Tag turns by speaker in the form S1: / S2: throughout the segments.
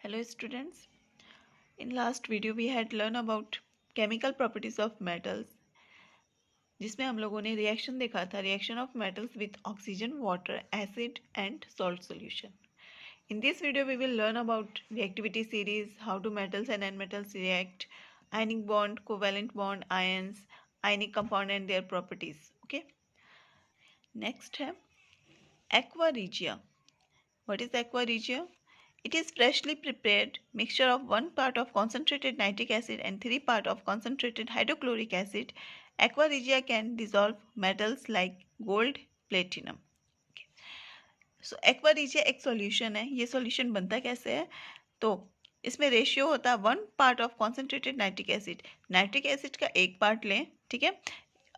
S1: Hello students, in last video we had learned about chemical properties of metals जिसमें हम लोगों ने reaction देखा था reaction of metals with oxygen water acid and salt solution. In this video we will learn about reactivity series, how do metals and nonmetals react, ionic bond, covalent bond, ions, ionic compound and their properties. Okay, next है aqua regia. What is aqua regia? It is freshly prepared mixture of 1 part of concentrated nitric acid and 3 part of concentrated hydrochloric acid. Aqua regia can dissolve metals like gold, platinum. So aqua regia एक solution है. ये solution बनता कैसे है? तो इसमें ratio होता है 1 part of concentrated nitric acid. Nitric acid का 1 पार्ट लें, ठीक है,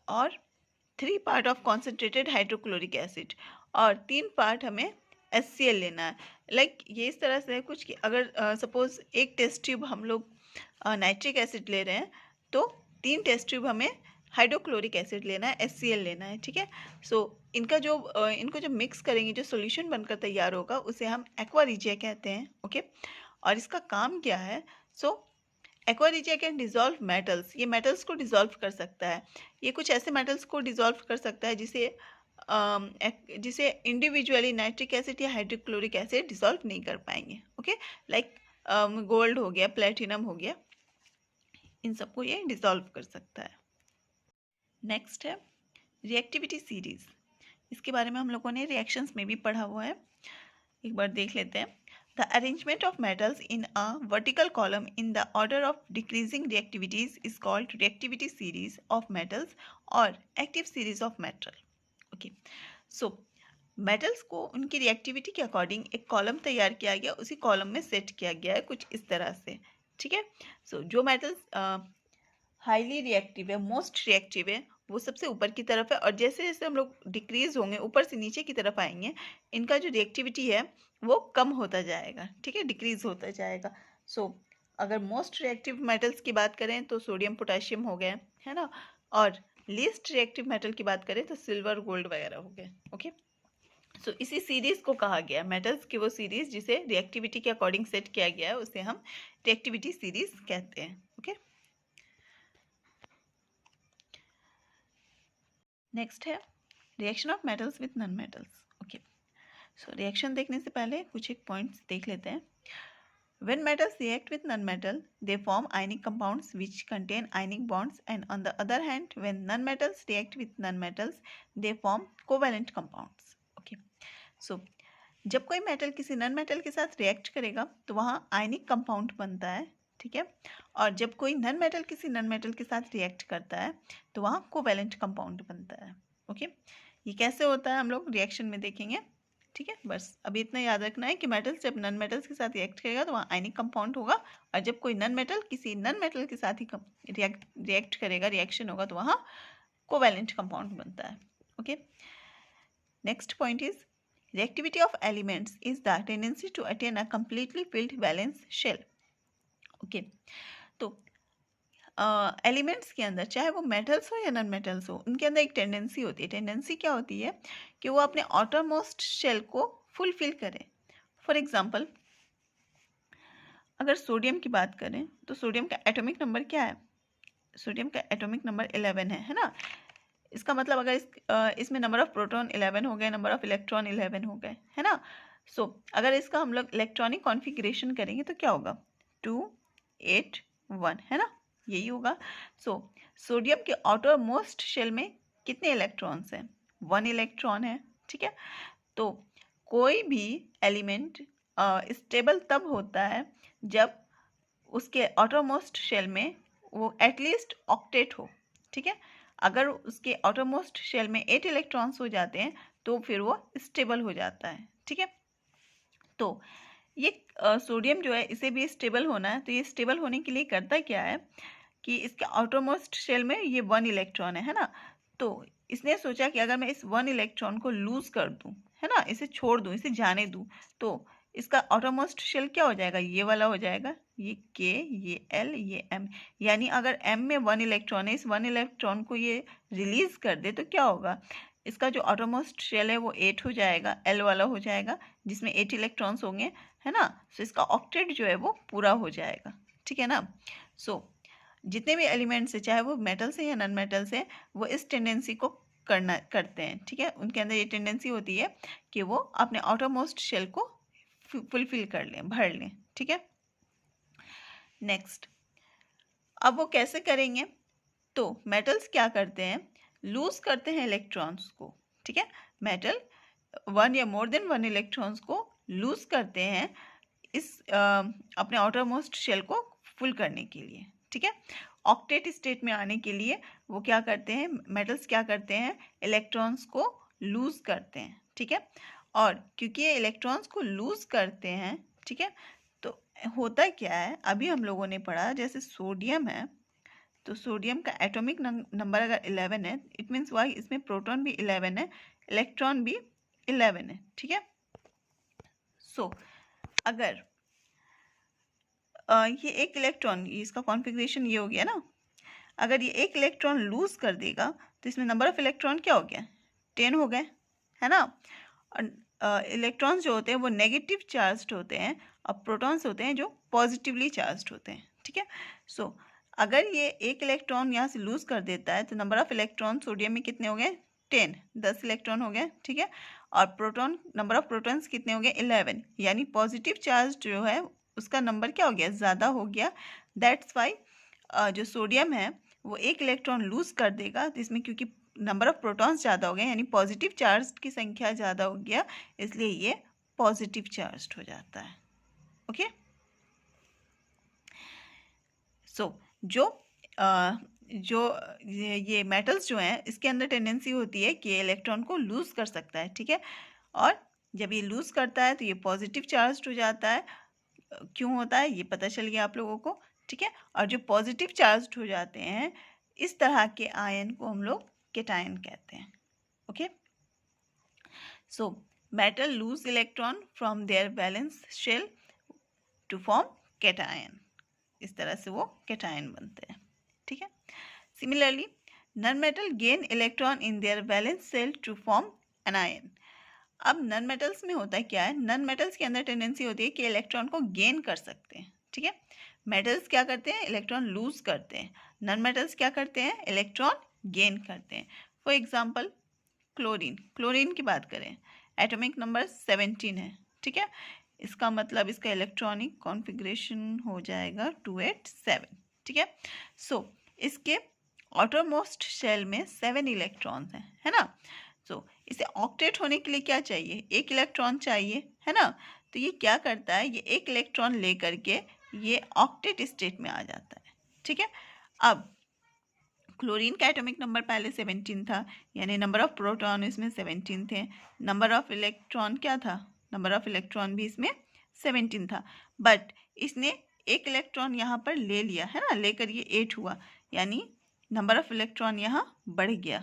S1: और 3 part of concentrated hydrochloric acid और 3 पार्ट हमें HCl लेना है. लाइक ये इस तरह से है कुछ कि अगर सपोज एक टेस्ट ट्यूब हम लोग नाइट्रिक एसिड ले रहे हैं तो 3 टेस्ट ट्यूब हमें हाइड्रोक्लोरिक एसिड लेना है, HCl लेना है, ठीक है. सो इनको जो मिक्स करेंगे, जो सॉल्यूशन बनकर तैयार होगा उसे हम एक्वा रिजिया कहते हैं. ओके, और इसका काम क्या है? So aqua regia can dissolve metals. ये मेटल्स को डिजॉल्व कर सकता है. ये कुछ ऐसे मेटल्स को डिजॉल्व कर सकता है जिसे इंडिविजुअली नाइट्रिक एसिड या हाइड्रोक्लोरिक एसिड डिसॉल्व नहीं कर पाएंगे. ओके, लाइक गोल्ड हो गया, प्लेटिनम हो गया, इन सबको ये डिसॉल्व कर सकता है. नेक्स्ट है रिएक्टिविटी सीरीज. इसके बारे में हम लोगों ने रिएक्शंस में भी पढ़ा हुआ है, एक बार देख लेते हैं. The arrangement of metals in a vertical column in the order of decreasing reactivities is called reactivity series of metals or active series of metal. Okay, so metals को उनकी रिएक्टिविटी के अकॉर्डिंग एक कॉलम तैयार किया गया, उसी column में set किया गया है कुछ इस तरह से, ठीक है. सो जो मेटल्स हाईली रिएक्टिव है, मोस्ट रिएक्टिव है, वो सबसे ऊपर की तरफ है, और जैसे जैसे हम लोग डिक्रीज होंगे, ऊपर से नीचे की तरफ आएंगे, इनका जो रिएक्टिविटी है वो कम होता जाएगा, ठीक है, डिक्रीज होता जाएगा. सो अगर मोस्ट रिएक्टिव मेटल्स की बात करें तो सोडियम पोटेशियम हो गए, है ना, और लीस्ट रिएक्टिव मेटल की बात करें तो सिल्वर, गोल्ड वगैरह हो गए. ओके, सो इसी सीरीज को कहा गया, मेटल्स की वो सीरीज जिसे रिएक्टिविटी के अकॉर्डिंग सेट किया गया है उसे हम रिएक्टिविटी सीरीज कहते हैं. ओके, नेक्स्ट है reaction of metals with non metals. Okay, so reaction देखने से पहले कुछ एक पॉइंट्स देख लेते हैं. When metals react with nonmetal, they form ionic compounds which contain ionic bonds, and on the other hand, when nonmetals react with nonmetals, they form covalent compounds. Okay, so जब कोई मेटल किसी non metal के साथ react करेगा तो वहाँ ionic compound बनता है, ठीक है, और जब कोई नॉन मेटल किसी नॉन मेटल के साथ रिएक्ट करता है तो वहाँ कोवेलेंट कंपाउंड बनता है. ओके, ये कैसे होता है हम लोग रिएक्शन में देखेंगे, ठीक है. बस अभी इतना याद रखना है कि मेटल्स जब नॉन मेटल्स के साथ रिएक्ट करेगा तो वहाँ आयनिक कंपाउंड होगा, और जब कोई नॉन मेटल किसी नॉन मेटल के साथ ही रिएक्ट करेगा, रिएक्शन होगा, तो वहाँ कोवेलेंट कंपाउंड बनता है. Okay, next point is reactivity of elements is the tendency to attain a completely filled valence shell. Okay, तो एलिमेंट्स के अंदर चाहे वो मेटल्स हो या नॉन मेटल्स हो, उनके अंदर एक टेंडेंसी होती है. टेंडेंसी क्या होती है कि वो अपने आउटरमोस्ट शेल को फुलफिल करें. फॉर एग्जांपल, अगर सोडियम की बात करें तो सोडियम का एटॉमिक नंबर क्या है? सोडियम का एटॉमिक नंबर 11 है ना. इसका मतलब अगर इसमें नंबर ऑफ प्रोटॉन 11 हो गए, नंबर ऑफ इलेक्ट्रॉन 11 हो गए, है ना. सो अगर इसका हम लोग इलेक्ट्रॉनिक कॉन्फ़िगरेशन करेंगे तो क्या होगा? 2 8 1, है ना, यही होगा. सो सोडियम के आउटर मोस्ट शेल में कितने इलेक्ट्रॉन्स हैं? 1 इलेक्ट्रॉन है, ठीक है. तो कोई भी एलिमेंट स्टेबल तब होता है जब उसके आउटर मोस्ट शेल में वो एटलीस्ट ऑक्टेट हो, ठीक है. अगर उसके आउटरमोस्ट शेल में 8 इलेक्ट्रॉन्स हो जाते हैं तो फिर वो स्टेबल हो जाता है, ठीक है. तो ये सोडियम जो है, इसे भी स्टेबल होना है, तो ये स्टेबल होने के लिए करता क्या है कि इसके आउटरमोस्ट शेल में ये 1 इलेक्ट्रॉन है ना. तो इसने सोचा कि अगर मैं इस 1 इलेक्ट्रॉन को लूज कर दूं, है ना, इसे छोड़ दूं, इसे जाने दूं, तो इसका आउटरमोस्ट शेल क्या हो जाएगा? ये वाला हो जाएगा, ये के, ये एल, ये एम. यानी अगर एम में 1 इलेक्ट्रॉन है, इस 1 इलेक्ट्रॉन को ये रिलीज कर दे तो क्या होगा? इसका जो आउटरमोस्ट शेल है वो 8 हो जाएगा, एल वाला हो जाएगा, जिसमें 8 इलेक्ट्रॉन्स होंगे, है ना। सो इसका ऑक्टेट जो है वो पूरा हो जाएगा, ठीक है ना। सो जितने भी एलिमेंट्स है, चाहे वो मेटल्स हैं या नॉन मेटल्स हैं, वो इस टेंडेंसी को करते हैं, ठीक है। उनके अंदर ये टेंडेंसी होती है कि वो अपने आउटर मोस्ट शेल को फुलफिल कर लें, भर लें, ठीक है। नेक्स्ट, अब वो कैसे करेंगे? तो मेटल्स क्या करते हैं, लूज करते हैं इलेक्ट्रॉन्स को, ठीक है। मेटल वन या मोर देन वन इलेक्ट्रॉन्स को लूज करते हैं इस अपने आउटर मोस्ट शेल को फुल करने के लिए, ठीक है। ऑक्टेट स्टेट में आने के लिए वो क्या करते हैं, मेटल्स क्या करते हैं, इलेक्ट्रॉन्स को लूज करते हैं, ठीक है। और क्योंकि ये इलेक्ट्रॉन्स को लूज करते हैं, ठीक है, तो होता क्या है, अभी हम लोगों ने पढ़ा जैसे सोडियम है, तो सोडियम का एटॉमिक नंबर अगर 11 है, इट मीन्स वाई इसमें प्रोटॉन भी 11 है, इलेक्ट्रॉन भी 11 है, ठीक है। सो अगर ये एक इलेक्ट्रॉन, इसका कॉन्फ़िगरेशन ये हो गया ना, अगर ये एक इलेक्ट्रॉन लूज कर देगा तो इसमें नंबर ऑफ इलेक्ट्रॉन क्या हो गया, 10 हो गए, है ना। और इलेक्ट्रॉन्स जो होते हैं वो नेगेटिव चार्ज्ड होते हैं और प्रोटॉन्स होते हैं जो पॉजिटिवली चार्ज्ड होते हैं, ठीक है। सो अगर ये एक इलेक्ट्रॉन यहाँ से लूज कर देता है तो नंबर ऑफ इलेक्ट्रॉन सोडियम में कितने हो गए, 10 इलेक्ट्रॉन हो गए, ठीक है। और प्रोटॉन, नंबर ऑफ प्रोटॉन्स कितने हो गए, 11, यानी पॉजिटिव चार्ज जो है उसका नंबर क्या हो गया, ज़्यादा हो गया। दैट्स वाई जो सोडियम है वो एक इलेक्ट्रॉन लूज कर देगा, तो इसमें क्योंकि नंबर ऑफ प्रोटॉन्स ज़्यादा हो गए यानी पॉजिटिव चार्ज की संख्या ज़्यादा हो गया, इसलिए ये पॉजिटिव चार्ज हो जाता है, ओके। सो जो ये मेटल्स जो हैं इसके अंदर टेंडेंसी होती है कि इलेक्ट्रॉन को लूज कर सकता है, ठीक है। और जब ये लूज करता है तो ये पॉजिटिव चार्ज हो जाता है। क्यों होता है ये पता चल गया आप लोगों को, ठीक है। और जो पॉजिटिव चार्ज हो जाते हैं इस तरह के आयन को हम लोग केटायन कहते हैं, okay. So metal lose electron from their valence shell to form cation, इस तरह से वो केटायन बनते हैं, ठीक है। Similarly non metal gain electron in their valence shell to form anion. अब नॉन मेटल्स में होता है क्या है, नॉन मेटल्स के अंदर टेंडेंसी होती है कि इलेक्ट्रॉन को गेन कर सकते हैं, ठीक है। मेटल्स क्या करते हैं, इलेक्ट्रॉन लूज करते हैं, नॉन मेटल्स क्या करते हैं, इलेक्ट्रॉन गेन करते हैं। फॉर एग्जांपल क्लोरीन की बात करें, एटॉमिक नंबर 17 है, ठीक है। इसका मतलब इसका इलेक्ट्रॉनिक कॉन्फ़िगरेशन हो जाएगा 287, ठीक है। सो इसके आउटरमोस्ट शेल में 7 इलेक्ट्रॉन्स हैं, है ना। सो इसे ऑक्टेट होने के लिए क्या चाहिए, एक इलेक्ट्रॉन चाहिए, है ना। तो ये क्या करता है, ये एक इलेक्ट्रॉन ले करके ये ऑक्टेट स्टेट में आ जाता है, ठीक है। अब क्लोरीन का एटॉमिक नंबर पहले 17 था, यानी नंबर ऑफ प्रोटॉन इसमें 17 थे, नंबर ऑफ इलेक्ट्रॉन क्या था, नंबर ऑफ इलेक्ट्रॉन भी इसमें 17 था, बट इसने एक इलेक्ट्रॉन यहाँ पर ले लिया, है ना, लेकर ये 8 हुआ, यानी नंबर ऑफ इलेक्ट्रॉन यहाँ बढ़ गया।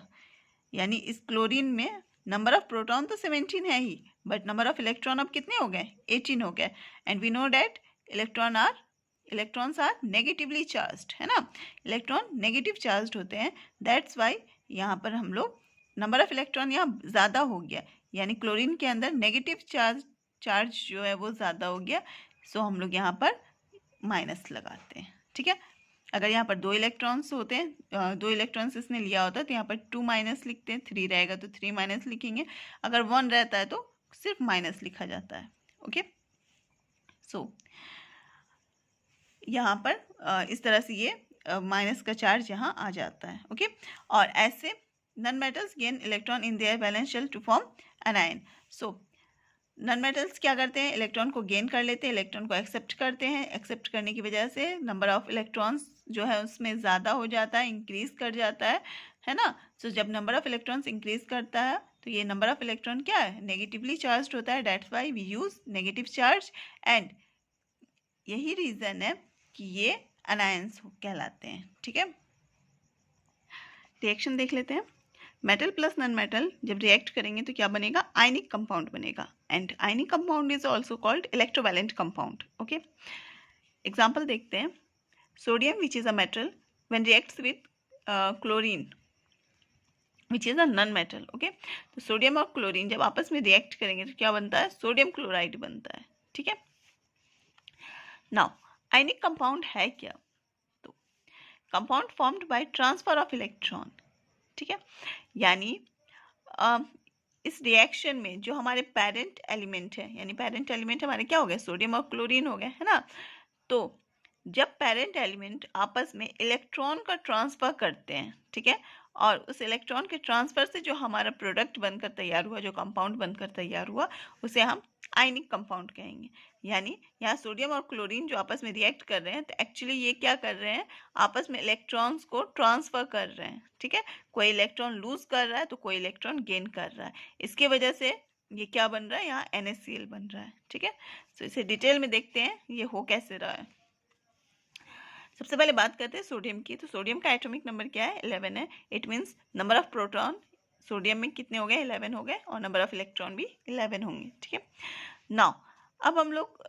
S1: यानी इस क्लोरीन में नंबर ऑफ प्रोटॉन तो 17 है ही, बट नंबर ऑफ इलेक्ट्रॉन अब कितने हो गए, 18 हो गए। And we know that electrons are negatively charged, है ना, इलेक्ट्रॉन नेगेटिव चार्ज्ड होते हैं। दैट्स वाई यहाँ पर हम लोग नंबर ऑफ इलेक्ट्रॉन यहाँ ज़्यादा हो गया, यानी क्लोरीन के अंदर नेगेटिव चार्ज जो है वो ज़्यादा हो गया। सो हम लोग यहाँ पर माइनस लगाते हैं, ठीक है। अगर यहाँ पर 2 इलेक्ट्रॉन्स होते हैं, 2 इलेक्ट्रॉन्स इसने लिया होता है तो यहाँ पर 2 माइनस लिखते हैं, 3 रहेगा तो 3 माइनस लिखेंगे, अगर 1 रहता है तो सिर्फ माइनस लिखा जाता है, ओके। सो यहाँ पर इस तरह से ये माइनस का चार्ज यहाँ आ जाता है, ओके। और ऐसे non metals gain electron in their valence shell to form anion. So non metals क्या करते हैं, इलेक्ट्रॉन को गेन कर लेते हैं, इलेक्ट्रॉन को एक्सेप्ट करते हैं, एक्सेप्ट करने की वजह से नंबर ऑफ इलेक्ट्रॉन्स जो है उसमें ज़्यादा हो जाता है, इंक्रीज कर जाता है ना। सो जब नंबर ऑफ इलेक्ट्रॉन्स इंक्रीज करता है तो ये नंबर ऑफ इलेक्ट्रॉन क्या है, नेगेटिवली चार्ज होता है। That's why we use negative charge, and यही रीज़न है कि ये अनायंस कहलाते हैं, ठीक है। रिएक्शन देख लेते हैं। मेटल प्लस नॉन मेटल जब रिएक्ट करेंगे तो क्या बनेगा, आयनिक कंपाउंड बनेगा, and ionic compound is also called electrovalent compound, okay. Example देखते हैं। Sodium which is a metal when reacts with chlorine which is a non metal, okay. तो sodium और क्लोरीन जब आपस में रिएक्ट करेंगे तो क्या बनता है, सोडियम क्लोराइड बनता है, ठीक है। नाउ आयनिक कंपाउंड है क्या? तो compound formed by transfer of electron, ठीक है, यानी इस रिएक्शन में जो हमारे पेरेंट एलिमेंट है, यानी पेरेंट एलिमेंट हमारे क्या हो गए, सोडियम और क्लोरीन हो गए, है ना। तो जब पेरेंट एलिमेंट आपस में इलेक्ट्रॉन का ट्रांसफर करते हैं, ठीक है, और उस इलेक्ट्रॉन के ट्रांसफर से जो हमारा प्रोडक्ट बनकर तैयार हुआ, जो कंपाउंड बनकर तैयार हुआ, उसे हम आयनिक कंपाउंड कहेंगे। यानी यहाँ सोडियम और क्लोरीन जो आपस में रिएक्ट कर रहे हैं, तो एक्चुअली ये क्या कर रहे हैं, आपस में इलेक्ट्रॉन्स को ट्रांसफर कर रहे हैं, ठीक है। कोई इलेक्ट्रॉन लूज कर रहा है तो कोई इलेक्ट्रॉन गेन कर रहा है। इसके वजह से ये क्या बन रहा है, यहाँ NaCl बन रहा है, ठीक है। तो इसे डिटेल में देखते हैं ये हो कैसे रहा है। सबसे पहले बात करते हैं सोडियम की। तो सोडियम का एटॉमिक नंबर क्या है, 11 है। It means number of proton sodium में कितने हो गए, 11 हो गए, और नंबर ऑफ इलेक्ट्रॉन भी 11 होंगे, ठीक है। नाउ अब हम लोग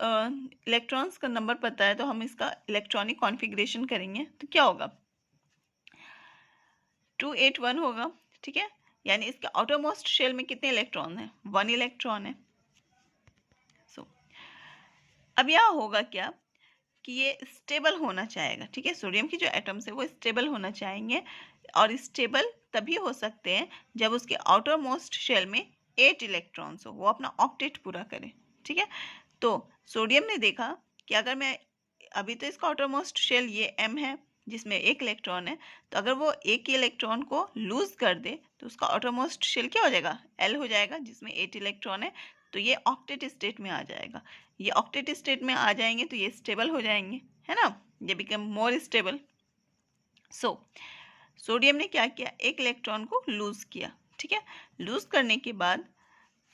S1: इलेक्ट्रॉन्स का नंबर पता है तो हम इसका इलेक्ट्रॉनिक कॉन्फ़िगरेशन करेंगे, तो क्या होगा, 281 होगा, ठीक है। यानी इसके आउटरमोस्ट शेल में कितने इलेक्ट्रॉन है, 1 इलेक्ट्रॉन है। सो अब यह होगा क्या कि ये स्टेबल होना चाहेगा, ठीक है। सोडियम की जो एटम्स है वो स्टेबल होना चाहेंगे, और स्टेबल तभी हो सकते हैं जब उसके आउटर मोस्ट शेल में 8 इलेक्ट्रॉन्स हो, वो अपना ऑक्टेट पूरा करे, ठीक है। तो सोडियम ने देखा कि अगर मैं अभी तो इसका आउटर मोस्ट शेल ये M है जिसमें 1 इलेक्ट्रॉन है, तो अगर वो एक ही इलेक्ट्रॉन को लूज कर दे तो उसका आउटर मोस्ट शेल क्या हो जाएगा, L हो जाएगा, जिसमें 8 इलेक्ट्रॉन है। तो ये ऑक्टेट स्टेट में आ जाएगा। ये ऑक्टेट स्टेट में आ जाएंगे तो ये स्टेबल हो जाएंगे, है ना, ये become more stable. So sodium ने क्या किया, एक इलेक्ट्रॉन को लूज किया, ठीक है। लूज करने के बाद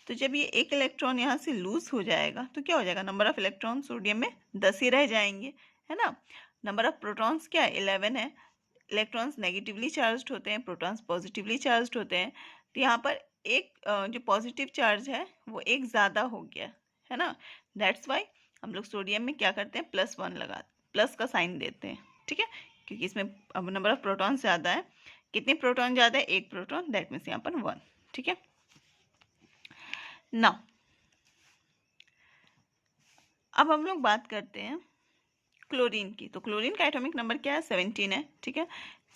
S1: तो जब ये एक इलेक्ट्रॉन यहाँ से लूज हो जाएगा तो क्या हो जाएगा, नंबर ऑफ इलेक्ट्रॉन सोडियम में 10 ही रह जाएंगे, है ना। नंबर ऑफ प्रोटॉन्स क्या है, 11 है। इलेक्ट्रॉन्स नेगेटिवली चार्ज्ड होते हैं, प्रोटॉन्स पॉजिटिवली चार्ज्ड होते हैं। तो यहाँ पर एक जो पॉजिटिव चार्ज है वो एक ज़्यादा हो गया, है ना। दैट्स वाई हम लोग सोडियम में क्या करते हैं, +1 लगा, प्लस का साइन देते हैं, ठीक है, क्योंकि इसमें अब नंबर ऑफ प्रोटॉन ज़्यादा है। कितने प्रोटॉन ज़्यादा है, एक प्रोटॉन, दैट मीन्स यहाँ पर 1, ठीक है। नाउ अब हम लोग बात करते हैं क्लोरीन की। तो क्लोरीन का एटॉमिक नंबर क्या है, 17 है, ठीक है।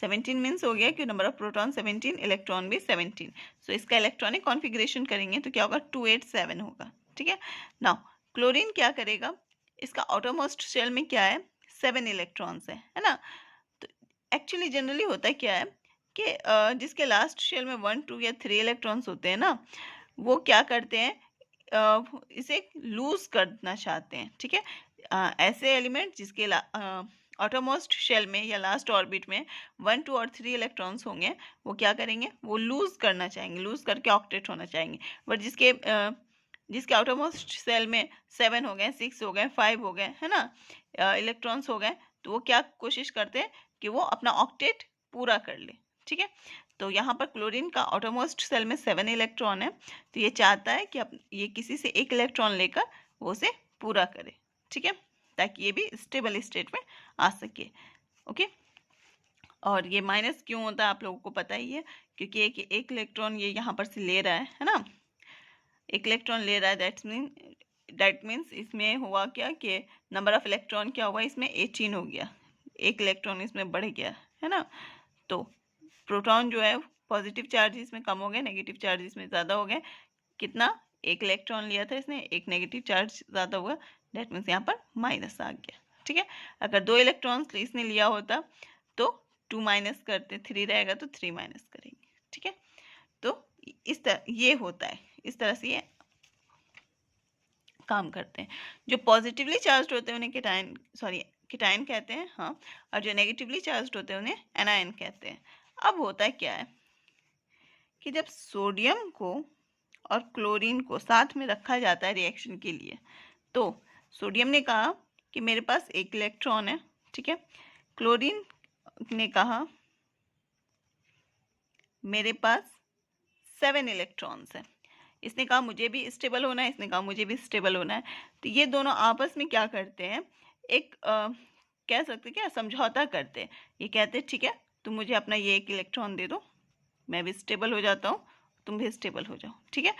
S1: 17 मीन्स हो गया कि नंबर ऑफ प्रोटॉन 17, इलेक्ट्रॉन भी 17। सो इसका इलेक्ट्रॉनिक कॉन्फ़िगरेशन करेंगे तो क्या होगा, 287 होगा, ठीक है। नाउ क्लोरीन क्या करेगा, इसका आउटरमोस्ट शेल में क्या है, 7 इलेक्ट्रॉन्स है ना। तो एक्चुअली जनरली होता है क्या है कि जिसके लास्ट शेल में 1, 2 या 3 इलेक्ट्रॉन्स होते हैं ना, वो क्या करते हैं, इसे लूज करना चाहते हैं, ठीक है। ऐसे एलिमेंट जिसके ऑटोमोस्ट शेल में या लास्ट ऑर्बिट में 1, 2 और 3 इलेक्ट्रॉन्स होंगे, वो क्या करेंगे, वो लूज करना चाहेंगे, लूज करके ऑक्टेट होना चाहेंगे। बट जिसके आउटरमोस्ट सेल में 7 हो गए, 6 हो गए, 5 हो गए, है ना, इलेक्ट्रॉन्स हो गए, तो वो क्या कोशिश करते हैं कि वो अपना ऑक्टेट पूरा कर ले, ठीक है। तो यहाँ पर क्लोरीन का आउटरमोस्ट सेल में 7 इलेक्ट्रॉन है, तो ये चाहता है कि ये किसी से एक इलेक्ट्रॉन लेकर वो उसे पूरा करे, ठीक है, ताकि ये भी स्टेबल स्टेट में आ सके, ओके। और ये माइनस क्यों होता है आप लोगों को पता ही है, क्योंकि एक इलेक्ट्रॉन ये यहाँ पर से ले रहा है ना, एक इलेक्ट्रॉन ले रहा है, दैट मीन्स इसमें हुआ क्या कि नंबर ऑफ इलेक्ट्रॉन क्या हुआ, इसमें 18 हो गया, एक इलेक्ट्रॉन इसमें बढ़ गया, है ना। तो प्रोटॉन जो है पॉजिटिव चार्ज इसमें कम हो गए, नेगेटिव चार्ज इसमें ज़्यादा हो गए। कितना, एक इलेक्ट्रॉन लिया था इसने, एक नेगेटिव चार्ज ज़्यादा हुआ, दैट मीन्स यहाँ पर माइनस आ गया, ठीक है। अगर 2 इलेक्ट्रॉन्स इसने लिया होता तो 2 माइनस करते, 3 रहेगा तो 3 माइनस करेंगे, ठीक है। तो इस तरह ये होता है, इस तरह से ये काम करते हैं। जो पॉजिटिवली चार्ज होते हैं उन्हें कीटायन कहते हैं, हाँ, और जो नेगेटिवली चार्ज होते हैं उन्हें एनायन कहते हैं। अब होता है क्या है कि जब सोडियम को और क्लोरीन को साथ में रखा जाता है रिएक्शन के लिए, तो सोडियम ने कहा कि मेरे पास एक इलेक्ट्रॉन है, ठीक है। क्लोरीन ने कहा मेरे पास 7 इलेक्ट्रॉन्स हैं। इसने कहा मुझे भी स्टेबल होना है, इसने कहा मुझे भी स्टेबल होना है। तो ये दोनों आपस में क्या करते हैं, एक कह सकते क्या, समझौता करते हैं। ये कहते हैं ठीक है, तुम मुझे अपना ये एक इलेक्ट्रॉन दे दो, मैं भी स्टेबल हो जाता हूँ, तुम भी स्टेबल हो जाओ, ठीक है।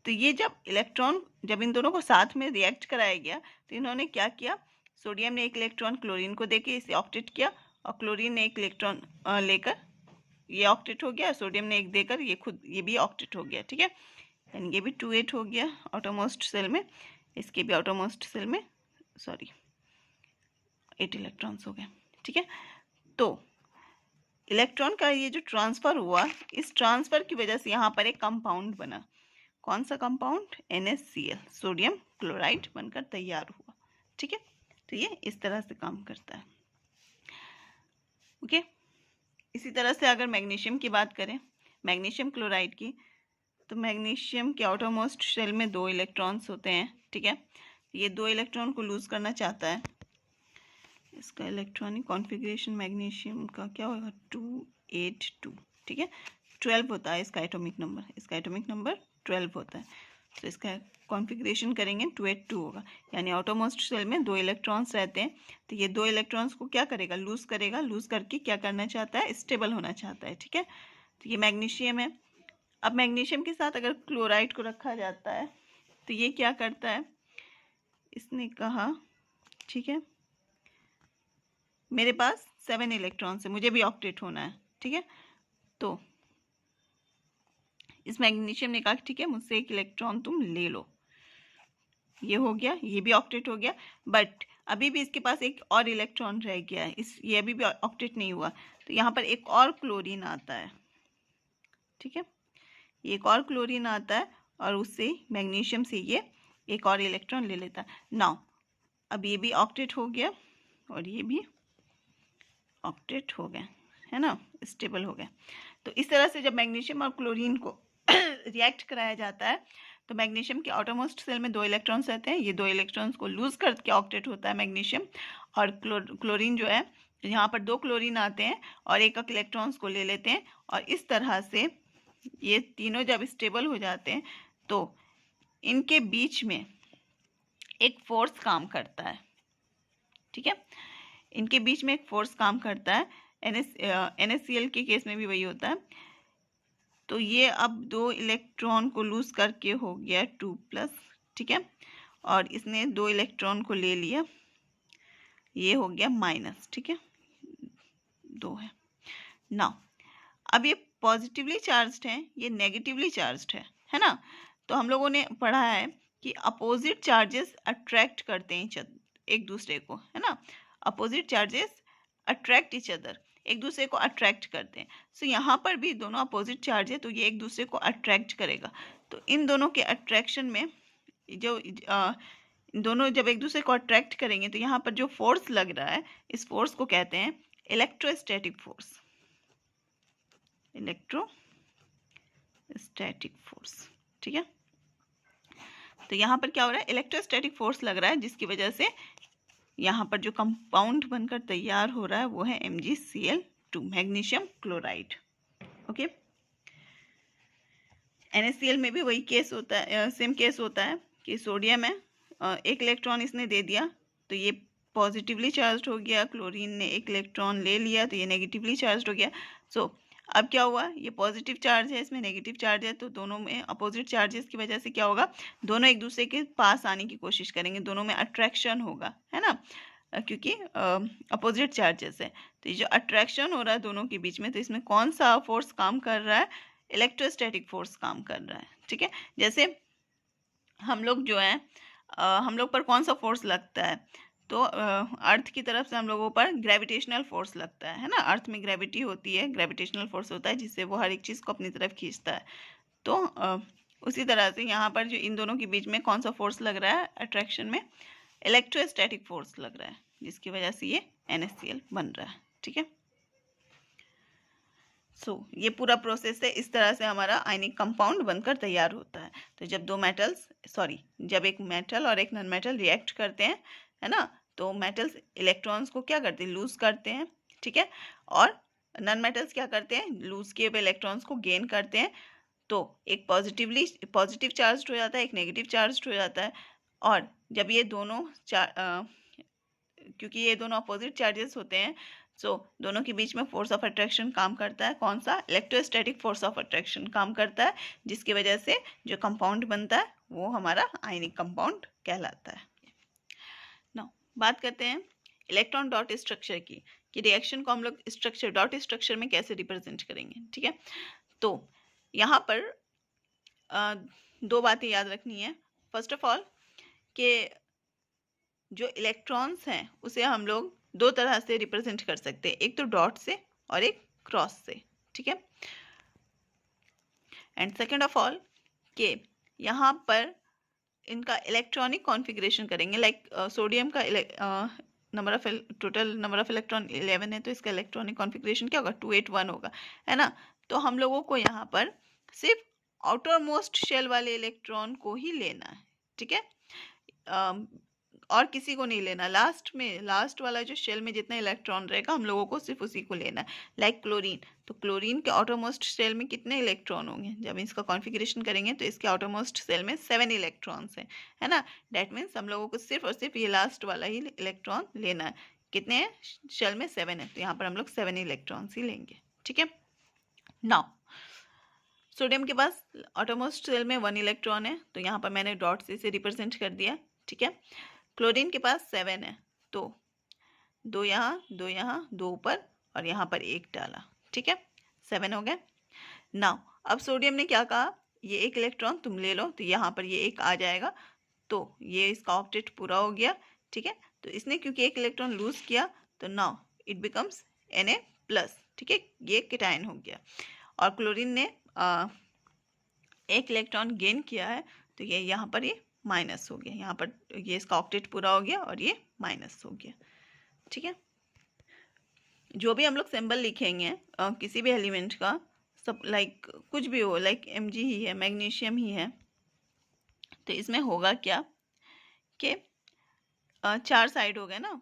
S1: तो ये जब इन दोनों को साथ में रिएक्ट कराया गया तो इन्होंने क्या किया सोडियम ने एक इलेक्ट्रॉन क्लोरीन को देके इसे ऑक्टेट किया, और क्लोरीन ने एक इलेक्ट्रॉन लेकर ये ऑक्टेट हो गया, सोडियम ने एक देकर ये भी ऑक्टेट हो गया। ठीक है, यानी ये भी 2 8 हो गया आउटरमोस्ट सेल में, इसके भी आउटरमोस्ट सेल में 8 इलेक्ट्रॉन्स हो गए। ठीक है, तो इलेक्ट्रॉन का ये जो ट्रांसफर हुआ, इस ट्रांसफर की वजह से यहाँ पर एक कंपाउंड बना। कौन सा कंपाउंड? NaCl, सोडियम क्लोराइड बनकर तैयार हुआ। ठीक है, तो ये इस तरह से काम करता है। ओके, इसी तरह से अगर मैग्नीशियम की बात करें, मैग्नीशियम क्लोराइड की, तो मैग्नीशियम के आउटरमोस्ट शेल में 2 इलेक्ट्रॉन्स होते हैं। ठीक है, ये 2 इलेक्ट्रॉन को लूज करना चाहता है। इसका इलेक्ट्रॉनिक कॉन्फ़िगरेशन मैग्नीशियम का क्या होगा? 282। ठीक है, 12 होता है इसका एटॉमिक नंबर, इसका एटॉमिक नंबर 12 होता है। तो इसका कॉन्फ़िगरेशन करेंगे 282 होगा, यानी आउटरमोस्ट शेल में 2 इलेक्ट्रॉन्स रहते हैं। तो ये 2 इलेक्ट्रॉन्स को क्या करेगा? लूज करेगा, लूज करके क्या करना चाहता है? स्टेबल होना चाहता है। ठीक है, तो ये मैग्नीशियम है। अब मैग्नीशियम के साथ अगर क्लोराइड को रखा जाता है तो ये क्या करता है? इसने कहा ठीक है, मेरे पास 7 इलेक्ट्रॉन्स है, मुझे भी ऑक्टेट होना है। ठीक है, तो इस मैग्नीशियम ने कहा ठीक है, मुझसे 1 इलेक्ट्रॉन तुम ले लो। ये हो गया, ये भी ऑक्टेट हो गया, बट अभी भी इसके पास एक और इलेक्ट्रॉन रह गया है, ये अभी भी ऑक्टेट नहीं हुआ। तो यहाँ पर एक और क्लोरीन आता है। ठीक है, एक और क्लोरीन आता है और उससे मैग्नीशियम से ये एक और इलेक्ट्रॉन ले लेता है। नाउ अब ये भी ऑक्टेट हो गया और ये भी ऑक्टेट हो गया, है ना, स्टेबल हो गया। तो इस तरह से जब मैग्नीशियम और क्लोरीन को रिएक्ट कराया जाता है तो मैग्नीशियम के आउटरमोस्ट सेल में 2 इलेक्ट्रॉन्स रहते हैं, ये 2 इलेक्ट्रॉन्स को लूज करके ऑक्टेट होता है मैग्नीशियम, और क्लोरीन जो है, यहाँ पर 2 क्लोरीन आते हैं और एक इलेक्ट्रॉन्स को ले लेते हैं, और इस तरह से ये तीनों जब स्टेबल हो जाते हैं तो इनके बीच में एक फोर्स काम करता है। ठीक है, इनके बीच में एक फोर्स काम करता है। NaCl के केस में भी वही होता है। तो ये अब 2 इलेक्ट्रॉन को लूज करके हो गया 2+। ठीक है, और इसने 2 इलेक्ट्रॉन को ले लिया, ये हो गया माइनस। ठीक है, 2 है। नाउ अब ये पॉजिटिवली चार्ज्ड है, ये नेगेटिवली चार्ज्ड है ना। तो हम लोगों ने पढ़ा है कि अपोजिट चार्जेस अट्रैक्ट करते हैं एक दूसरे को, है ना। Opposite charges attract each other, एक दूसरे को अट्रैक्ट करते हैं। सो यहाँ पर भी दोनों अपोजिट चार्ज है तो ये एक दूसरे को अट्रैक्ट करेगा। तो इन दोनों के अट्रैक्शन में जो दोनों जब एक दूसरे को अट्रैक्ट करेंगे तो यहाँ पर जो फोर्स लग रहा है, इस फोर्स को कहते हैं इलेक्ट्रोस्टैटिक फोर्स। Electrostatic force. ठीक है, तो यहाँ पर क्या हो रहा है? इलेक्ट्रोस्टैटिक फोर्स लग रहा है, जिसकी वजह से यहाँ पर जो कंपाउंड बनकर तैयार हो रहा है वो है MgCl2, magnesium chloride. Okay, NaCl में भी वही केस होता है, सेम केस होता है कि सोडियम है, एक इलेक्ट्रॉन इसने दे दिया तो ये पॉजिटिवली चार्ज हो गया, क्लोरीन ने एक इलेक्ट्रॉन ले लिया तो ये नेगेटिवली चार्ज हो गया। सो अब क्या हुआ? ये पॉजिटिव चार्ज है, इसमें नेगेटिव चार्ज है, तो दोनों में अपोजिट चार्जेस की वजह से क्या होगा? दोनों एक दूसरे के पास आने की कोशिश करेंगे, दोनों में अट्रैक्शन होगा, है ना, क्योंकि अपोजिट चार्जेस है। तो ये जो अट्रैक्शन हो रहा है दोनों के बीच में, तो इसमें कौन सा फोर्स काम कर रहा है? इलेक्ट्रोस्टैटिक फोर्स काम कर रहा है। ठीक है, जैसे हम लोग जो है, हम लोग पर कौन सा फोर्स लगता है? तो अर्थ की तरफ से हम लोगों पर ग्रेविटेशनल फोर्स लगता है ना। अर्थ में ग्रेविटी होती है, ग्रेविटेशनल फोर्स होता है जिससे वो हर एक चीज़ को अपनी तरफ खींचता है। तो उसी तरह से यहाँ पर जो इन दोनों के बीच में कौन सा फोर्स लग रहा है अट्रैक्शन में? इलेक्ट्रोस्टैटिक फोर्स लग रहा है, जिसकी वजह से ये NaCl बन रहा है। ठीक है, ये पूरा प्रोसेस है, इस तरह से हमारा आयनिक कंपाउंड बनकर तैयार होता है। तो जब जब एक मेटल और एक नॉन मेटल रिएक्ट करते हैं, है ना, तो मेटल्स इलेक्ट्रॉन्स को क्या करते हैं? लूज करते हैं। ठीक है, और नॉन मेटल्स क्या करते हैं? लूज किए हुए इलेक्ट्रॉन्स को गेन करते हैं। तो एक पॉजिटिव चार्ज हो जाता है, एक नेगेटिव चार्ज हो जाता है। और जब ये दोनों क्योंकि ये दोनों अपोजिट चार्जेस होते हैं, दोनों के बीच में फोर्स ऑफ अट्रैक्शन काम करता है। कौन सा? इलेक्ट्रोस्टैटिक फोर्स ऑफ अट्रैक्शन काम करता है, जिसकी वजह से जो कंपाउंड बनता है वो हमारा आयनिक कंपाउंड कहलाता है। नाउ बात करते हैं इलेक्ट्रॉन डॉट स्ट्रक्चर की, कि रिएक्शन को हम लोग स्ट्रक्चर डॉट स्ट्रक्चर में कैसे रिप्रेजेंट करेंगे। ठीक है, तो यहाँ पर दो बातें याद रखनी है। फर्स्ट ऑफ ऑल कि जो इलेक्ट्रॉन्स हैं उसे हम लोग दो तरह से रिप्रेजेंट कर सकते हैं, एक तो डॉट से और एक क्रॉस से। ठीक है, एंड सेकेंड ऑफ ऑल कि यहाँ पर इनका इलेक्ट्रॉनिक कॉन्फ़िगरेशन करेंगे। लाइक सोडियम का number of total number of electron 11 है, तो इसका इलेक्ट्रॉनिक कॉन्फ़िगरेशन क्या होगा, 281 होगा, है ना। तो हम लोगों को यहाँ पर सिर्फ आउटर मोस्ट शेल वाले इलेक्ट्रॉन को ही लेना है। ठीक है, और किसी को नहीं लेना। लास्ट वाला जो शेल में जितना इलेक्ट्रॉन रहेगा हम लोगों को सिर्फ उसी को लेना है। लाइक क्लोरीन, तो क्लोरीन के आउटरमोस्ट शेल में कितने इलेक्ट्रॉन होंगे, जब इसका कॉन्फ़िगरेशन करेंगे तो इसके आउटरमोस्ट शेल में 7 इलेक्ट्रॉन्स हैं, है ना। दैट मीन्स हम लोगों को सिर्फ और सिर्फ ये लास्ट वाला ही इलेक्ट्रॉन लेना है। कितने हैं शेल में, 7 है, तो यहाँ पर हम लोग 7 इलेक्ट्रॉन्स ही लेंगे। ठीक है, नाउ सोडियम के पास आउटरमोस्ट शेल में 1 इलेक्ट्रॉन है, तो यहाँ पर मैंने डॉट से इसे रिप्रेजेंट कर दिया। ठीक है, क्लोरीन के पास 7 है, तो 2 यहाँ 2 यहाँ 2 ऊपर और यहाँ पर 1 डाला। ठीक है, 7 हो गए। नाउ अब सोडियम ने क्या कहा, ये 1 इलेक्ट्रॉन तुम ले लो, तो यहाँ पर ये 1 आ जाएगा, तो ये इसका ऑक्टेट पूरा हो गया। ठीक है, तो इसने क्योंकि 1 इलेक्ट्रॉन लूज किया, तो नाउ इट बिकम्स Na+। ठीक है, ये केटायन हो गया। और क्लोरीन ने 1 इलेक्ट्रॉन गेन किया है, तो ये यहाँ पर ये माइनस हो गया, यहाँ पर ये इसका ऑक्टेट पूरा हो गया और ये माइनस हो गया। ठीक है, जो भी हम लोग सिंबल लिखेंगे किसी भी एलिमेंट का, सब लाइक कुछ भी हो, लाइक Mg ही है, मैग्नीशियम ही है, तो इसमें होगा क्या कि 4 साइड हो गए ना,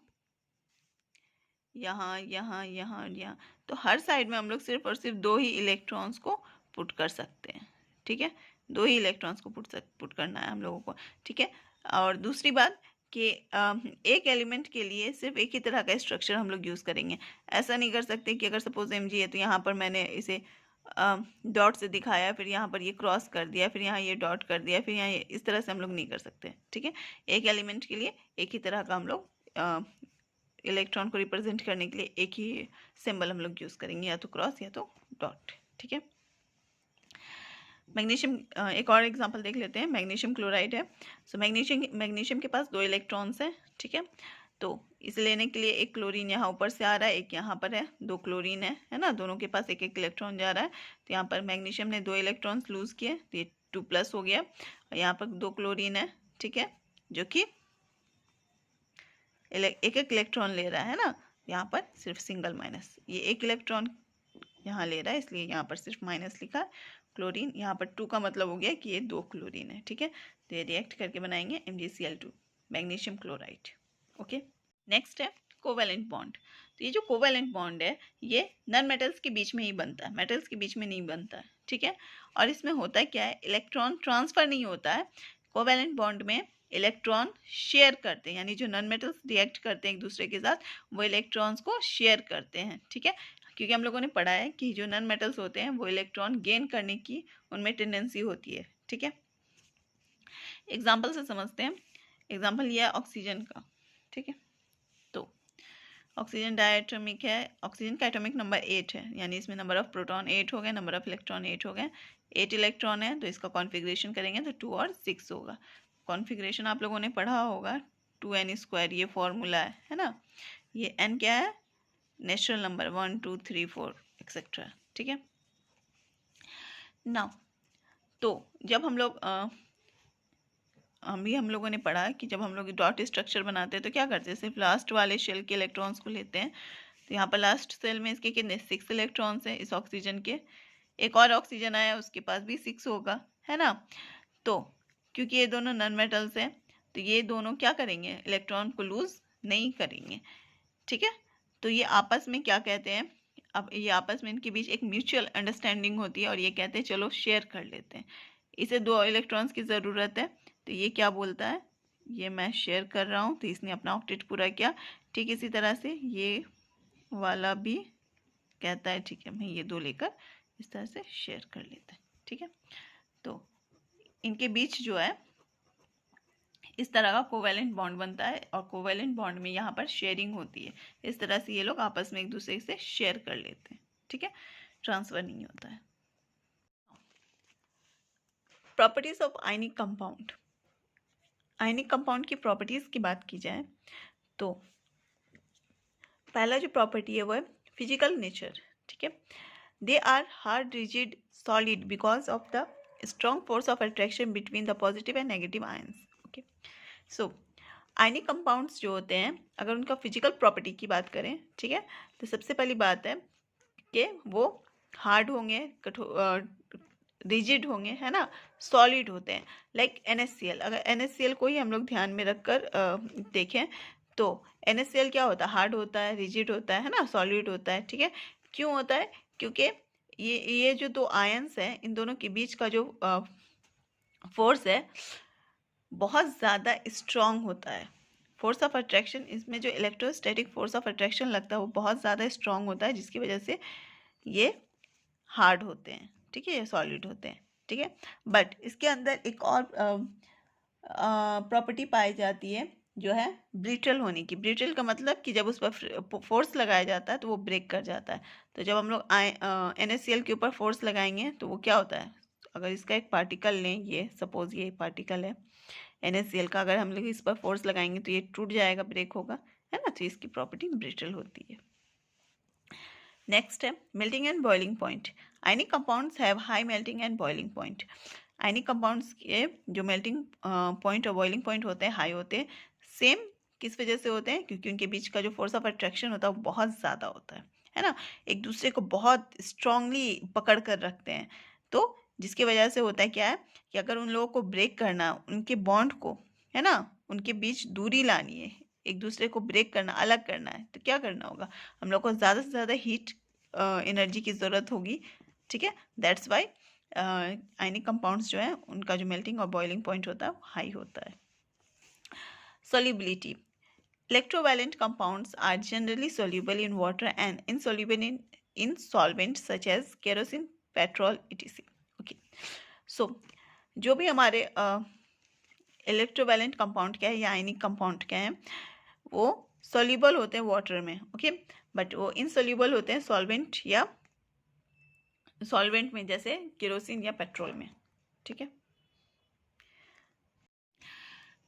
S1: यहाँ यहाँ यहाँ और यहाँ, तो हर साइड में हम लोग सिर्फ और सिर्फ 2 ही इलेक्ट्रॉन्स को पुट कर सकते हैं। ठीक है, 2 ही इलेक्ट्रॉन्स को पुट करना है हम लोगों को। ठीक है, और दूसरी बात कि एक एलिमेंट के लिए सिर्फ एक ही तरह का स्ट्रक्चर हम लोग यूज़ करेंगे। ऐसा नहीं कर सकते कि अगर सपोज Mg है तो यहाँ पर मैंने इसे डॉट से दिखाया, फिर यहाँ पर ये क्रॉस कर दिया, फिर यहाँ ये डॉट कर दिया, फिर यहाँ ये, इस तरह से हम लोग नहीं कर सकते। ठीक है, एक एलिमेंट के लिए एक ही तरह का हम लोग इलेक्ट्रॉन को रिप्रेजेंट करने के लिए एक ही सिंबल हम लोग यूज़ करेंगे, या तो क्रॉस या तो डॉट। ठीक है, मैग्नीशियम एक और एग्जांपल देख लेते हैं। मैग्नीशियम क्लोराइड है, सो मैग्नीशियम के पास 2 इलेक्ट्रॉन्स हैं। ठीक है, तो इसे लेने के लिए एक क्लोरीन यहाँ ऊपर से आ रहा है, एक यहाँ पर है, 2 क्लोरीन है ना, दोनों के पास एक एक इलेक्ट्रॉन जा रहा है। तो यहाँ पर मैग्नीशियम ने 2 इलेक्ट्रॉन्स लूज़ किए, तो ये 2+ हो गया, और यहाँ पर 2 क्लोरीन है। ठीक है, जो कि एक एक इलेक्ट्रॉन ले रहा है ना, यहाँ पर सिर्फ सिंगल माइनस, ये 1 इलेक्ट्रॉन यहाँ ले रहा है, इसलिए यहाँ पर सिर्फ माइनस लिखा है। क्लोरीन यहाँ पर 2 का मतलब हो गया कि ये 2 क्लोरीन है। ठीक है, तो ये रिएक्ट करके बनाएंगे MgCl2, magnesium chloride. Okay, next है कोवैलेंट बॉन्ड। तो ये जो कोवैलेंट बॉन्ड है ये नॉन मेटल्स के बीच में ही बनता है, मेटल्स के बीच में नहीं बनता है। ठीक है, और इसमें होता है क्या है, इलेक्ट्रॉन ट्रांसफर नहीं होता है। कोवैलेंट बॉन्ड में इलेक्ट्रॉन शेयर करते हैं, यानी जो नॉन मेटल्स रिएक्ट करते हैं एक दूसरे के साथ, वो इलेक्ट्रॉन्स को शेयर करते हैं। ठीक है, क्योंकि हम लोगों ने पढ़ा है कि जो नॉन मेटल्स होते हैं वो इलेक्ट्रॉन गेन करने की उनमें टेंडेंसी होती है। ठीक है, एग्जाम्पल से समझते हैं। एग्जाम्पल लिया है ऑक्सीजन का। ठीक है, तो ऑक्सीजन डायटोमिक है, ऑक्सीजन का एटॉमिक नंबर 8 है, यानी इसमें नंबर ऑफ प्रोटॉन 8 हो गए, नंबर ऑफ इलेक्ट्रॉन 8 हो गए। 8 इलेक्ट्रॉन है, तो इसका कॉन्फ़िगरेशन करेंगे तो 2 और 6 होगा। कॉन्फ़िगरेशन आप लोगों ने पढ़ा होगा, 2n², ये फॉर्मूला है ना। ये n क्या है, नेचुरल नंबर, 1 2 3 4 एक्सेट्रा। ठीक है, नाउ तो जब हम लोग हम लोगों ने पढ़ा कि जब हम लोग डॉट स्ट्रक्चर बनाते हैं तो क्या करते हैं, सिर्फ लास्ट वाले शेल के इलेक्ट्रॉन्स को लेते हैं। तो यहाँ पर लास्ट सेल में इसके कितने 6 इलेक्ट्रॉन्स हैं, इस ऑक्सीजन के। एक और ऑक्सीजन आया, उसके पास भी 6 होगा, है ना। तो क्योंकि ये दोनों नॉन मेटल्स हैं, तो ये दोनों क्या करेंगे, इलेक्ट्रॉन को लूज नहीं करेंगे। ठीक है, तो ये आपस में क्या कहते हैं, अब ये आपस में इनके बीच एक म्यूचुअल अंडरस्टैंडिंग होती है, और ये कहते हैं चलो शेयर कर लेते हैं। इसे 2 इलेक्ट्रॉन्स की ज़रूरत है, तो ये क्या बोलता है, ये मैं शेयर कर रहा हूँ, तो इसने अपना ऑक्टेट पूरा किया। ठीक इसी तरह से ये वाला भी कहता है ठीक है, मैं ये 2 लेकर इस तरह से शेयर कर लेता है। ठीक है, तो इनके बीच जो है इस तरह का कोवेलेंट बॉन्ड बनता है और कोवेलेंट बॉन्ड में यहाँ पर शेयरिंग होती है। इस तरह से ये लोग आपस में एक दूसरे से शेयर कर लेते हैं, ठीक है, ट्रांसफर नहीं होता है। Properties of ionic compound. Ionic compound की प्रॉपर्टीज की बात की जाए तो पहला जो प्रॉपर्टी है वो है फिजिकल नेचर, ठीक है। They are hard rigid solid because of the strong force of attraction between the positive and negative ions. Okay, so ionic compounds जो होते हैं अगर उनका फिजिकल प्रॉपर्टी की बात करें, ठीक है, तो सबसे पहली बात है कि वो हार्ड होंगे, रिजिड होंगे, है ना, सॉलिड होते हैं। लाइक NaCl, अगर NaCl को ही हम लोग ध्यान में रखकर देखें तो NaCl क्या होता है, हार्ड होता है, रिजिड होता है ना, सॉलिड होता है, ठीक है। क्यों होता है? क्योंकि ये जो दो आयंस हैं इन दोनों के बीच का जो फोर्स है बहुत ज़्यादा स्ट्रॉन्ग होता है। फोर्स ऑफ अट्रैक्शन, इसमें जो इलेक्ट्रोस्टैटिक फोर्स ऑफ अट्रैक्शन लगता है वो बहुत ज़्यादा स्ट्रॉन्ग होता है, जिसकी वजह से ये हार्ड होते हैं, ठीक है, ये सॉलिड होते हैं, ठीक है। बट इसके अंदर एक और प्रॉपर्टी पाई जाती है जो है ब्रिटल होने की। ब्रिटल का मतलब कि जब उस पर फोर्स लगाया जाता है तो वो ब्रेक कर जाता है। तो जब हम लोग NaCl के ऊपर फोर्स लगाएंगे तो वो क्या होता है, अगर इसका एक पार्टिकल लें, ये सपोज ये पार्टिकल है NaCl का, अगर हम लोग इस पर फोर्स लगाएंगे तो ये टूट जाएगा, ब्रेक होगा, है ना, तो इसकी प्रॉपर्टी ब्रिटल होती है। नेक्स्ट है melting and boiling point. Ionic compounds have high melting and boiling point. Ionic compounds के जो मेल्टिंग पॉइंट और बॉइलिंग पॉइंट होते हैं हाई होते हैं। सेम किस वजह से होते हैं? क्योंकि उनके बीच का जो फोर्स ऑफ अट्रैक्शन होता है वो बहुत ज़्यादा होता है ना, एक दूसरे को बहुत स्ट्रांगली पकड़ कर रखते हैं। तो जिसकी वजह से होता है क्या है कि अगर उन लोगों को ब्रेक करना, उनके बॉन्ड को, है ना, उनके बीच दूरी लानी है, एक दूसरे को ब्रेक करना, अलग करना है, तो क्या करना होगा, हम लोग को ज़्यादा से ज़्यादा हीट एनर्जी की ज़रूरत होगी, ठीक है। दैट्स वाई आयनिक कंपाउंड्स जो है उनका जो मेल्टिंग और बॉइलिंग पॉइंट होता है वो हाई होता है। Solubility. Electrovalent compounds are generally soluble in water and insoluble in solvents such as kerosene, petrol, etc. Okay. So, जो भी हमारे इलेक्ट्रोवैलेंट कंपाउंड क्या है या आयनिक कंपाउंड क्या है, वो सॉल्युबल होते हैं वाटर में, ओके, बट वो इनसॉल्युबल होते हैं सॉल्वेंट या सॉल्वेंट में, जैसे केरोसिन या पेट्रोल में, ठीक है।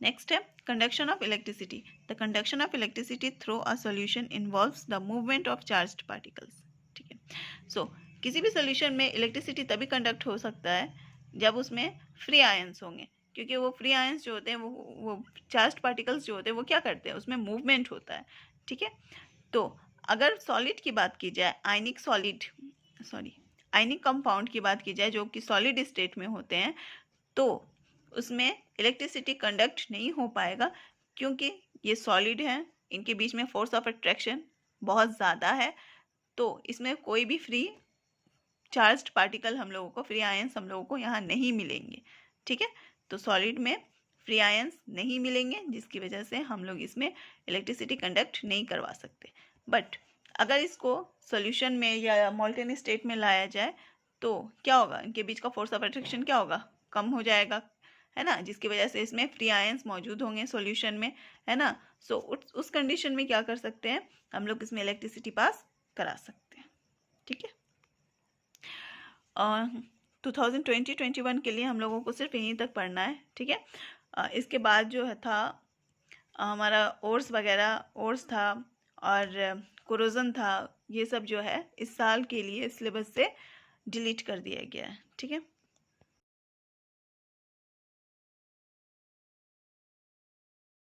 S1: नेक्स्ट है conduction of electricity. The conduction of electricity through a solution involves the movement of charged particles, ठीक है। सो किसी भी सॉल्यूशन में इलेक्ट्रिसिटी तभी कंडक्ट हो सकता है जब उसमें फ्री आयंस होंगे, क्योंकि वो फ्री आयंस जो होते हैं वो चार्ज्ड पार्टिकल्स जो होते हैं वो क्या करते हैं, उसमें मूवमेंट होता है, ठीक है। तो अगर सॉलिड की बात की जाए, आयनिक कंपाउंड की बात की जाए जो कि सॉलिड स्टेट में होते हैं, तो उसमें इलेक्ट्रिसिटी कंडक्ट नहीं हो पाएगा, क्योंकि ये सॉलिड हैं, इनके बीच में फोर्स ऑफ अट्रैक्शन बहुत ज़्यादा है, तो इसमें कोई भी फ्री चार्ज्ड पार्टिकल हम लोगों को, फ्री आयंस हम लोगों को यहाँ नहीं मिलेंगे, ठीक है। तो सॉलिड में फ्री आयंस नहीं मिलेंगे, जिसकी वजह से हम लोग इसमें इलेक्ट्रिसिटी कंडक्ट नहीं करवा सकते। बट अगर इसको सॉल्यूशन में या मोल्टेन स्टेट में लाया जाए तो क्या होगा, इनके बीच का फोर्स ऑफ अट्रैक्शन क्या होगा, कम हो जाएगा, है ना, जिसकी वजह से इसमें फ्री आयंस मौजूद होंगे सॉल्यूशन में, है ना। सो उस कंडीशन में क्या कर सकते हैं, हम लोग इसमें इलेक्ट्रिसिटी पास करा सकते हैं, ठीक है। 2020-21 के लिए हम लोगों को सिर्फ यहीं तक पढ़ना है, ठीक है। इसके बाद जो है था हमारा ओर्स था और कोरोजन था, ये सब जो है इस साल के लिए सिलेबस से डिलीट कर दिया गया है, ठीक है।